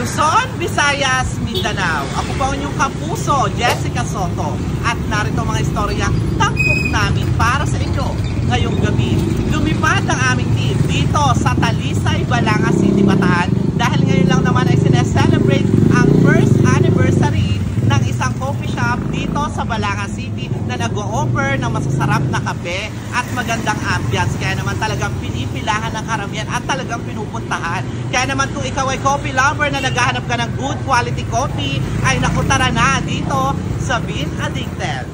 Luzon, Visayas, Mindanao. Ako po ang inyong kapuso, Jessica Soto. At narito mga istorya tampok namin para sa inyo ngayong gabi. Lumipad ang aming team dito sa Talisay, Balanga City, Bataan. Dahil ngayon lang naman ay sineselebrate ang first anniversary ng isang coffee shop dito sa Balanga City na nag-o-offer ng masasarap na kape at magandang ambience. Kaya naman talagang pinipilahan ng karamihan at talagang pinupuntahan. Kaya naman kung ikaw ay coffee lover na naghahanap ka ng good quality coffee, ay naku, tara na dito sa Bean Addicted.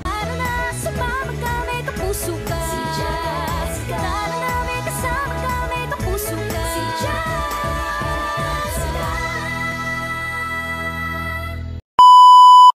Tara na, sumama ka, may kapuso ka. Si Jessica. Tara na, may kasama ka, may kapuso ka. Si Jessica.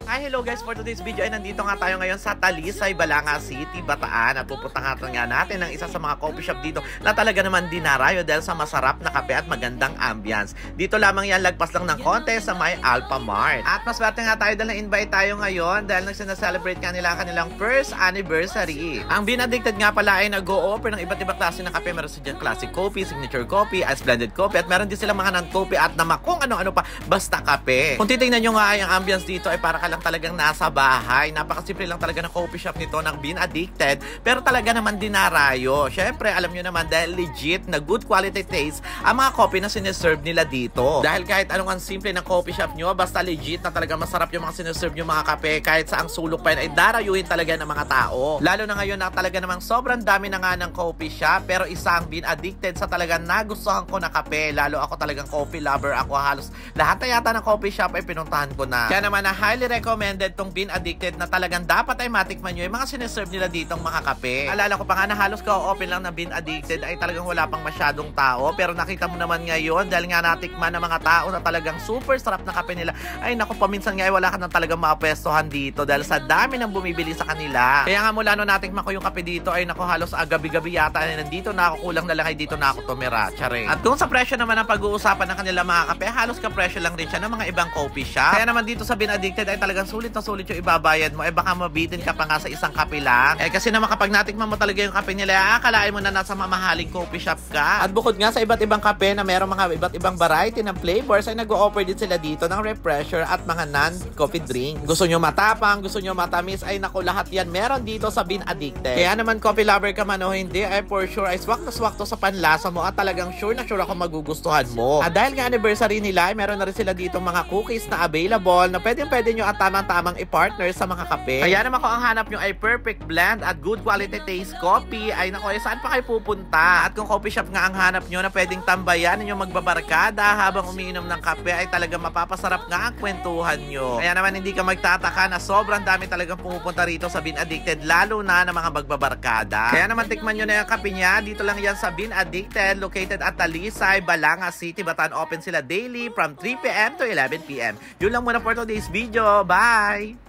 Hi, hello guys! For today's video ay nandito nga tayo ngayon sa Talisay, Balanga City, Bataan. At pupuntahan nga natin ng isa sa mga coffee shop dito na talaga naman dinarayo dahil sa masarap na kape at magandang ambience. Dito lamang yan, lagpas lang ng konti sa may Alpha Mart. At mas swerte nga tayo dahil na-invite tayo ngayon dahil nagsina-celebrate nga nila kanilang first anniversary. Ang Bean Addicted nga pala ay nag-o-offer ng iba't ibang klase ng kape. Meron silang classic coffee, signature coffee, ice blended coffee, at meron din silang mga non-coffee at naman kung ano-ano pa, basta kape. Kung titingnan nyo nga ay ang ambience dito ay para ka lang talagang nasa bahay. Napakasimple lang talaga ng coffee shop nito ng Bean Addicted, pero talaga naman dinarayo. Syempre, alam nyo naman dahil legit na good quality taste ang mga coffee na sineserve nila dito. Dahil kahit anong ang simple ng coffee shop nyo, basta legit na talaga masarap yung mga sineserve nyo mga kape, kahit sa ang sulok pa yun ay darayuhin talaga ng mga tao. Lalo na ngayon na talaga namang sobrang dami na nga ng coffee shop, pero isa ang Bean Addicted sa talagang nagustuhan ko na kape. Lalo ako talagang coffee lover. Ako halos lahat na yata ng coffee shop ay pinuntahan ko na. Kaya naman na highly recommended tong Bean Addicted na talagang dapat ay matikman nyo yung mga sineserve nila ditong mga kape. Alala ko pa nga na halos ka-open lang ng Bean Addicted ay talagang wala pang masyadong tao, pero nakita mo naman ngayon dahil nga natikman ng mga tao na talagang super sarap na kape nila. Ay naku, paminsan nga ay wala ka na talagang mapwestohan dito dahil sa dami ng bumibili sa kanila. Kaya nga mula nung natikman ko yung kape dito ay naku, halos gabi-gabi yata ay nandito na ako, kulang na lang ay dito na ako tumira. Charing. At kung sa presyo naman ang pag-uusapan ng kanila mga kape, halos ka-presyo lang rin siya ng mga ibang coffee shop. Kaya naman dito sa Bean Addicted ay talagang sulit na sulit yung ibabayad mo, baka mabitin ka pa nga sa isang kape lang. Kasi naman kapag natikman mo talaga yung kape nila, akalain mo na nasa mamahaling coffee shop ka. At bukod nga sa iba't ibang kape na merong mga iba't ibang variety ng flavors, ay nag-o-offer din sila dito ng refresher at mga non-coffee drink. Gusto nyo matapang, gusto nyo matamis, ay naku, lahat yan meron dito sa Bean Addicted. Kaya naman coffee lover ka man o hindi, ay for sure ay swak na swak to sa panlasa mo at talagang sure na sure ako magugustuhan mo. At dahil nga anniversary nila, ay meron na rin sila dito mga cookies na available na pwede nyo at tamang-tamang i-partner sa mga kape. Kaya naman kung ang hanap nyo ay perfect blend at good quality taste coffee, ay naku, saan pa kayo pupunta? At kung coffee shop nga ang hanap nyo na pwedeng tambayan ninyo magbabarkada habang umiinom ng kape, ay talagang mapapasarap nga ang kwentuhan nyo. Kaya naman hindi ka magtataka na sobrang dami talagang pumupunta rito sa Bean Addicted, lalo na ng mga magbabarkada. Kaya naman tikman nyo na yung kape niya. Dito lang yan sa Bean Addicted, located at Talisay, Balanga City, Bataan. Open sila daily from 3 PM to 11 PM. Yun lang muna for today's video. Bye!